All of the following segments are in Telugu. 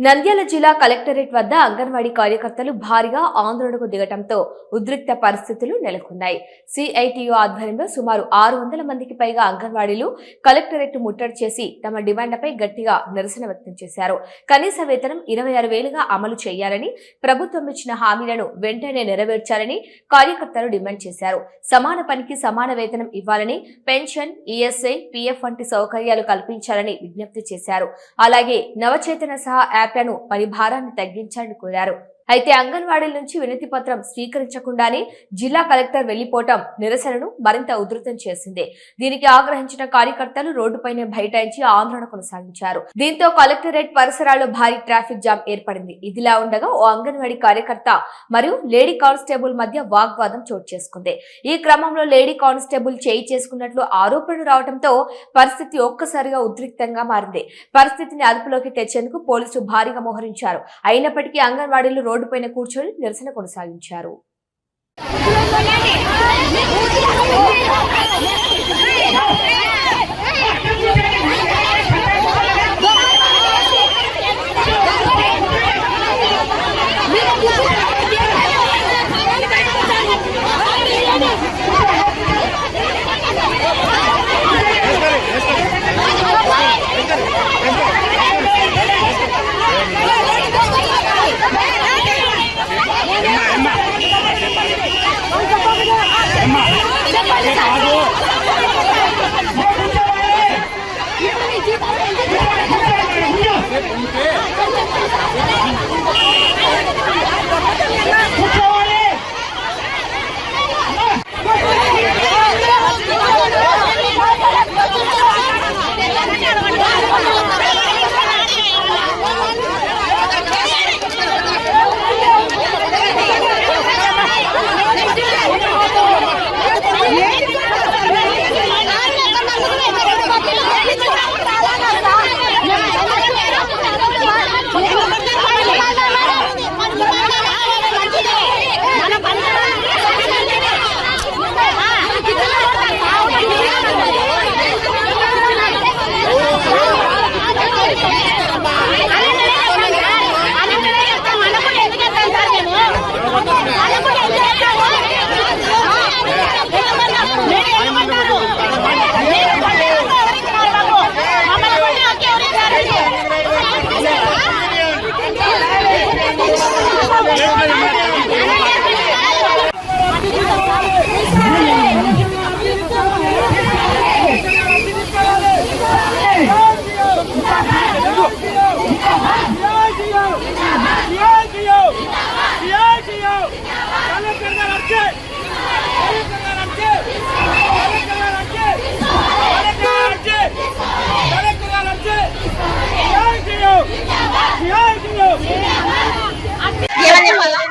నంద్యాల జిల్లా కలెక్టరేట్ వద్ద అంగన్వాడీ కార్యకర్తలు భారీగా ఆందోళనకు దిగటంతో ఉద్రిక్త పరిస్థితులు నెలకొన్నాయి. సిఐటియు ఆధ్వర్యంలో సుమారు 600 మందికి పైగా అంగన్వాడీలు కలెక్టరేట్ ముట్టడి చేసి తమ డిమాండ్లపై గట్టిగా నిరసన వ్యక్తం చేశారు. కనీస వేతనం 26,000గా అమలు చేయాలని, ప్రభుత్వం ఇచ్చిన హామీలను వెంటనే నెరవేర్చాలని కార్యకర్తలు డిమాండ్ చేశారు. సమాన పనికి సమాన వేతనం ఇవ్వాలని, పెన్షన్, ఈఎస్ఐ, పీఎఫ్ వంటి సౌకర్యాలు కల్పించాలని విజ్ఞప్తి చేశారు. అలాగే నవచేతన సహా యాప్లను పరిభారాన్ని తగ్గించాలని కోరారు. అయితే అంగన్వాడీల నుంచి వినతి పత్రం స్వీకరించకుండానే జిల్లా కలెక్టర్ వెళ్లిపోవటం నిరసనను మరింత ఉధృతం చేసింది. దీనికి ఆగ్రహించిన కార్యకర్తలు రోడ్డుపైనే బైఠాయించి ఆందోళన కొనసాగించారు. దీంతో కలెక్టరేట్ పరిసరాల్లో భారీ ట్రాఫిక్ జామ్ ఏర్పడింది. ఇదిలా ఉండగా ఓ అంగన్వాడీ కార్యకర్త మరియు లేడీ కానిస్టేబుల్ మధ్య వాగ్వాదం చోటు చేసుకుంది. ఈ క్రమంలో లేడీ కానిస్టేబుల్ చేయి చేసుకున్నట్లు ఆరోపణలు రావడంతో పరిస్థితి ఒక్కసారిగా ఉద్రిక్తంగా మారింది. పరిస్థితిని అదుపులోకి తెచ్చేందుకు పోలీసులు భారీగా మోహరించారు. అయినప్పటికీ అంగన్వాడీలు రోడ్డుపైన కూర్చొని నిరసన కొనసాగించారు.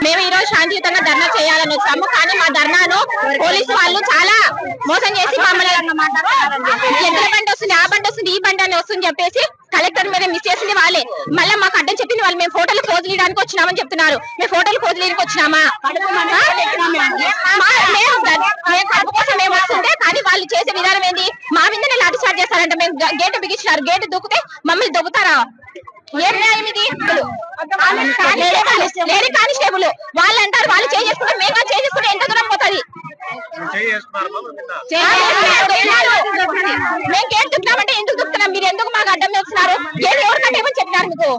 మేము ఈ రోజు శాంతియుతంగా ధర్నా చేయాలని వచ్చాము. కానీ మా ధర్నాను పోలీసు వాళ్ళు చాలా మోసం చేసి మమ్మల్ని ఎద్దుల బండి వస్తుంది, ఆ బండి వస్తుంది, ఈ బండి అని వస్తుంది చెప్పేసి కలెక్టర్ మీద మిస్ చేసింది వాళ్ళే. మళ్ళీ మాకు అడ్డం చెప్పింది వాళ్ళు. మేము ఫోటోలు పోజు తీయడానికి వచ్చినామని చెప్తున్నారు. మేము ఫోటోలు పోజు తీయడానికి వచ్చినామా? కడుపు కోసం మేము వస్తుంటే కానీ వాళ్ళు చేసే విధానం ఏంటి? మా మీదనే లాఠీ చార్జ్ చేస్తారంట. మేము గేటు బిగించినారు, గేటు దూకితే మమ్మల్ని దొబ్బుతారా? ఏం న్యాయం ఇది? లేడీ కానిస్టేబుల్ వాళ్ళు అంటారు వాళ్ళు చేసుకుంటే మేము చేసుకుంటే ఎంత దూరం పోతుంది? మేము గేట్ దుక్కున్నామంటే ఎందుకు దుక్కుతున్నాం? మీరు ఎందుకు మాకు అడ్డం చేస్తున్నారు? గేట్ ఎవరు కట్టేమని చెప్పినారు మీకు?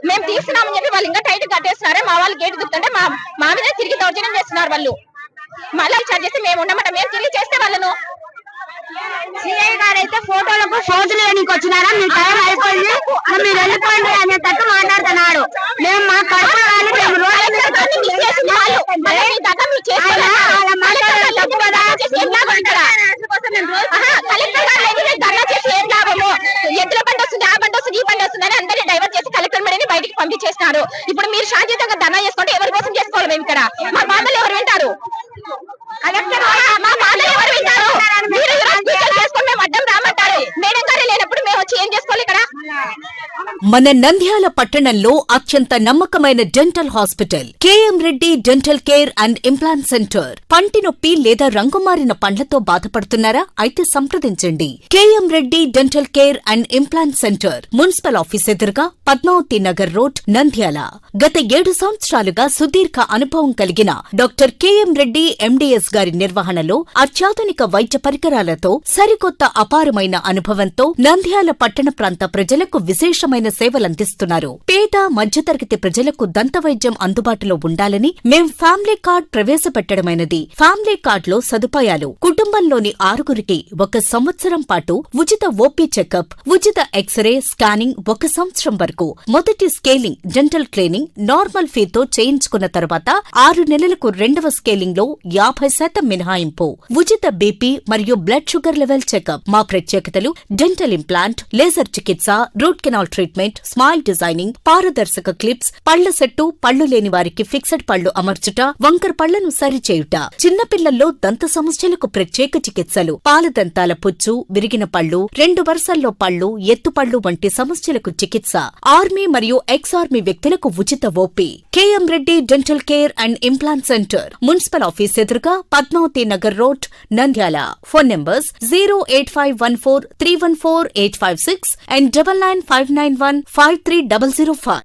మేము తీస్తున్నామని చెప్పి వాళ్ళు ఇంకా టైట్ కట్టేస్తున్నారే. మా వాళ్ళు గేట్ దుక్కుతుంటే మా మీద తిరిగి దౌర్జన్యం చేస్తున్నారు వాళ్ళు. మళ్ళీ చార్జ్ చేస్తే మేము ఉండమంట. మేము తిరిగి చేస్తే వాళ్ళను సిఐ గారు అయితే ఫోటోలకు ఫోజులు వేయడానికి వచ్చినారా? మీ టైం అయిపోయింది, మీరు వెళ్ళిపోయింది అనేటట్టు మాట్లాడుతున్నాడు. మేము మా కడుపు ఎద్దుల బండి వస్తుంది, ఆ బండి వస్తుంది, ఈ బండి వస్తుంది అని అందరినీ డైవర్ట్ చేసి కలెక్టర్ మేడని బయటికి పంపించేస్తున్నారు. ఇప్పుడు మీరు శాంతియుతంగా ధర్నా చేసుకుంటే ఎవరి కోసం చేసుకోవాలి? మేము ఇక్కడ మా బాధలు ఎవరు వింటారు? మా బాధలు ఎవరు వింటారు? మీరు చేసుకొని మేము అడ్డం రామంటారు. మేడం గారే లేనప్పుడు మేము వచ్చి ఏం చేసుకోవాలి ఇక్కడ? మన నంద్యాల పట్టణంలో అత్యంత నమ్మకమైన dental hospital KM Reddy dental care and implant centre. పంటి నొప్పి లేదా రంగుమారిన పండ్లతో బాధపడుతున్నారా? అయితే సంప్రదించండి. KM Reddy dental care and implant centre, municipal office ఎదురుగా, పద్మావతి నగర్ రోడ్, నంద్యాల. గత 7 సంవత్సరాలుగా సుదీర్ఘ అనుభవం కలిగిన డాక్టర్ కేఎం రెడ్డి ఎండీఎస్ గారి నిర్వహణలో అత్యాధునిక వైద్య పరికరాలతో సరికొత్త అపారమైన అనుభవంతో నంద్యాల పట్టణ ప్రాంత ప్రజలకు విశేషమైన సేవలందిస్తున్నారు. పేద మధ్యతరగతి ప్రజలకు దంతవైద్యం అందుబాటులో ఉండాలని మేం ఫ్యామిలీ కార్డ్ ప్రవేశపెట్టడమైనది. ఫ్యామిలీ కార్డ్ లో సదుపాయాలు: కుటుంబంలోని 6గురికి 1 సంవత్సరం పాటు ఉచిత ఓపీ చెకప్, ఉచిత ఎక్స్రే స్కానింగ్ 1 సంవత్సరం వరకు, మొదటి స్కేలింగ్ డెంటల్ క్లీనింగ్ నార్మల్ ఫీతో చేయించుకున్న తర్వాత 6 నెలలకు 2వ స్కేలింగ్ లో 50% మినహాయింపు, ఉచిత బీపీ మరియు బ్లడ్ షుగర్ లెవెల్ చెకప్. మా ప్రత్యేకతలు: డెంటల్ ఇంప్లాంట్, లేజర్ చికిత్స, root canal treatment, smile designing, పారదర్శక క్లిప్స్, పళ్ల సెట్టు, పళ్లు లేని వారికి ఫిక్సెడ్ పళ్లు అమర్చుట, వంకర పళ్లను సరిచేయుట, చిన్నపిల్లల్లో దంత సమస్యలకు ప్రత్యేక చికిత్సలు, పాలదంతాల పుచ్చు, విరిగిన పళ్లు, 2 వరుసల్లో పళ్లు, ఎత్తుపళ్లు వంటి సమస్యలకు చికిత్స, ఆర్మీ మరియు ఎక్స్ ఆర్మీ వ్యక్తులకు ఉచిత OP. KM Reddy dental care and implant centre, municipal office ఎదురుగా, Padmavathi Nagar road, Nandyal. Phone numbers 08514314856 and 9959153005.